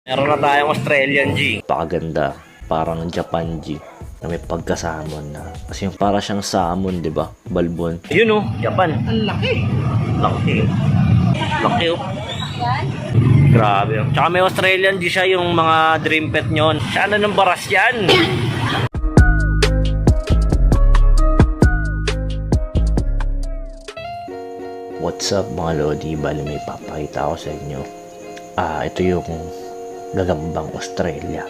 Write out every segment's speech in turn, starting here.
Meron na tayong Australian G. Pakaganda. Parang Japan G. Na may pagkasamon na. Kasi yung para siyang salmon, di ba? Balbon. Yun oh, Japan. Ang laki. Laki. Laki oh. Grabe oh. Tsaka may Australian G siya, yung mga dream pet nyo. Sana ng baras yan. What's up mga Lodi? Bali may papakita ko sa inyo. Ito yung gagambang Australia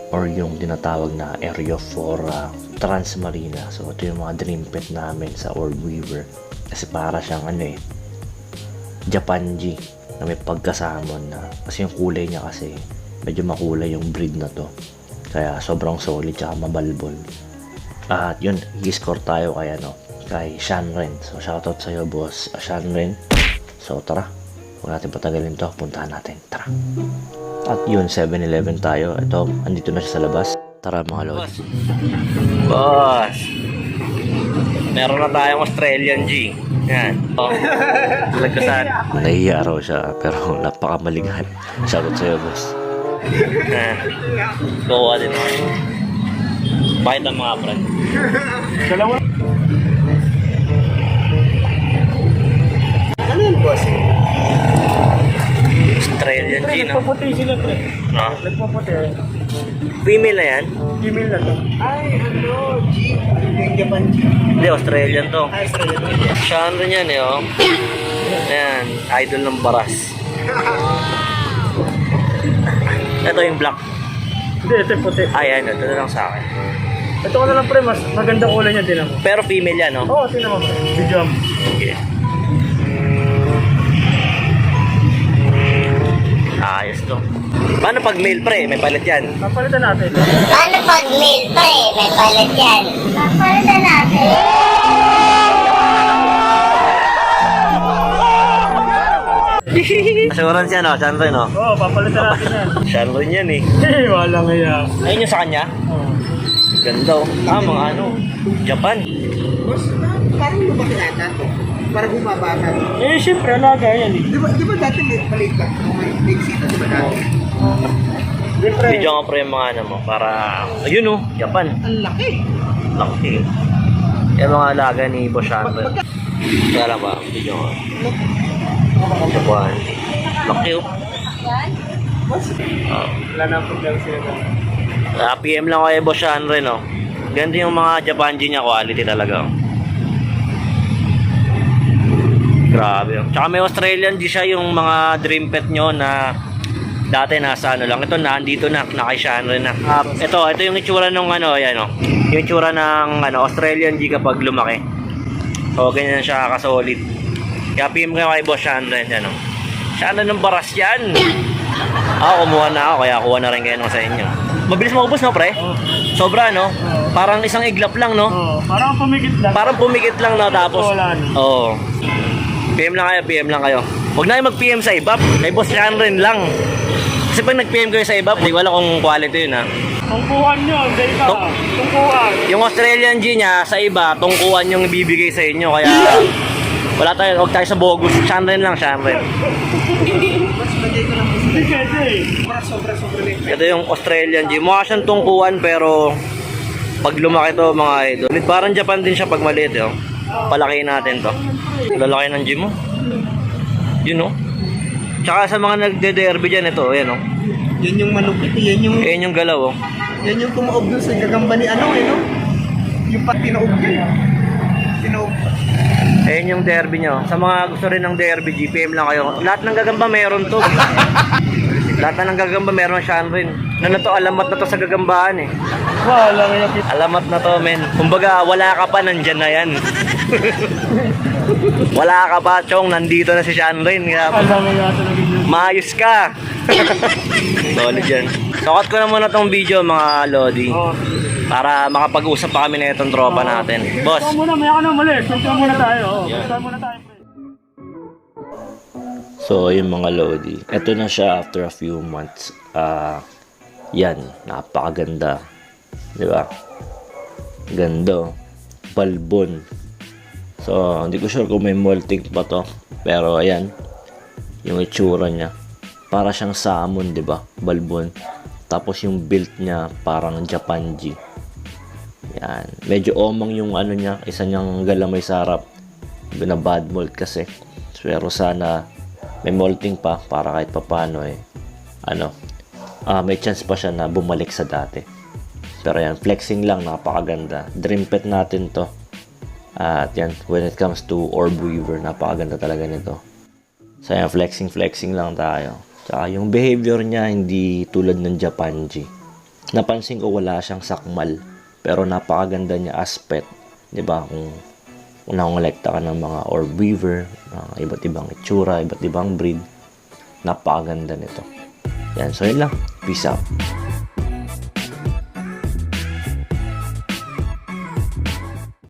or yung tinatawag na Area 4 Transmarina. So ito yung mga dream pet namin sa Orb Weaver. Kasi para siyang Japan G na may pagkasamon na. Kasi yung kulay niya kasi medyo makulay yung breed na to. Kaya sobrang solid tsaka mabalbon. At yun, i-score tayo kay Shanren. So shoutout sa'yo boss Shanren. So tara, huwag natin patagalin to, puntahan natin, tara. At yun, 7-Eleven tayo. Ito, andito na siya sa labas. Tara mga lord. Boss, meron na tayong Australian G. Yan. Oh, lagkasan. Nahiya raw siya, pero napakamaligan. Shoutout sa'yo boss. Kuha din ako. Bakit ang mga friend? Dalawa. Ano yun, boss? Australian G na. Nagpaputi sila, pre. No? Nagpaputi. Female na yan? Female na to. Ay, G. Yung Japan G. Hindi, Australian to. Ay, Australian G. Siya yan eh, oh. Ayan, idol ng baras. Ito yung black. Hindi, ito yung puti. Ayan, ito na lang sa akin. Ito ko na lang, pre. Mas maganda kulay niya, tinan mo. Pero female yan, no? Oo, tinan mo, pre. Video mo. Okay. Ayos to. Paano pag male pre? May palit yan. Papalitan natin. Paano pag mail pre? May palit yan. Papalitan natin. Assurance yan, no? Shanron, no? Oo, papalitan natin yan. Shanron yan, eh. Wala nga yan. Ayun yung sa kanya? Oo. Ganda, oh. Mga Japan. Boss, parang lumaki ata to. Parang bumabata to. Eh, syempre, alaga yan eh. Di ba dati may maliit ka? May sita, di ba dati? Syempre. Video nga pre yung mga mo para... Ayun, oh. Japan. Ang laki. Laki. Yung mga alaga ni Boss Shanron. Kaya lang ba? Video nga. Japan. Laki, oh. Wala na problema sila doon. PM lang kay Boss Shanron, no? Ganda yung mga Japan G niya, quality talaga. Oh. Grabe. Oh. Tsaka may Australian G siya, yung mga dream pet nyo na dati nasa lang. Ito na, andito na kay Shanron na. Ito yung itsura ng yan, oh. Yung itsura ng Australian G kapag lumaki. O, ganyan siya kasolid. Kaya PM kayo kay Boss Shanron, yan, oh. Shanron ng baras yan. Kumuha na ako, kaya kuha na rin kayo sa inyo. Mabilis maubos, no, pre? Oo. Sobra, no? Parang isang iglap lang, no? Oo, parang pumikit lang. Parang pumikit lang, no? Tapos, Wala, no? oo. PM lang kayo. Huwag na kayo mag-PM sa iba. Kay Boss Shanron lang. Kasi pag nag-PM kayo sa iba, hindi wala kung quality yun, ha? Tungkuhan nyo, sa iba. Tungkuhan. Yung Australian G niya, sa iba, tungkuhan yung ibibigay sa inyo. Kaya, huwag tayo sa bogus. Shanron lang, Shanron. Mas lagay ko lang po Hindi pwede eh. Sobra liit. Ito yung Australian G. Mukha siyang tungkuhan, pero pag lumaki to, mga idol. Parang Japan din siya pag maliit, oh. Palaki natin to. Lalaki ng G mo. Yun, oh. Tsaka sa mga nagde-derby dyan, ito, yan, oh. Yan yung manupit, yan Yan yung galaw, oh. yung tumaob dun sa gagamba ni no? Yung pat tinaob yun. Tinaob. Ayan yung derby nyo. Sa mga gusto rin ng derby, GPM lang kayo. Lahat ng gagamba meron to. Lahat na ng gagamba meron Shanron. To, alamat na to sa gagambahan, eh. Wala nga yan. Alamat na to, men. Kumbaga, wala ka pa, nandyan na yan. Wala ka pa, chong, nandito na si Shanron. Kaya, Wala nga yan talaga yun. maayos ka. Solid yan. Sokot ko na muna tong video, mga Lodi. Oo. Para makapag-usap pa kami na itong tropa natin. Boss. Ito muna, maya ka na mali. Ito muna tayo. Ito muna tayo. So, yung mga Lodi. Ito na siya after a few months. Yan. Napakaganda. Di ba? Ganda. Balbon. So, hindi ko sure kung may molting pa to. Pero, ayan. Yung itsura niya. para siyang salmon, di ba? Balbon. Tapos yung build niya parang Japanji. Yan. Medyo omang yung ano niya, isa niyang galamay sa harap. Na bad mold kasi. Pero sana may molting pa para kahit papano may chance pa siya na bumalik sa dati. Pero yan, flexing lang, napakaganda. Dream pet natin to. At yan, when it comes to orb weaver, napakaganda talaga nito. So yan, flexing lang tayo. Tsaka yung behavior niya hindi tulad ng Japanji. Napansin ko wala siyang sakmal, pero napakaganda niya as pet. 'Di ba? Kung nangolekta ka ng mga orb weaver, iba't ibang itsura, iba't ibang breed, napakaganda nito. Yan, so yun lang. Peace out.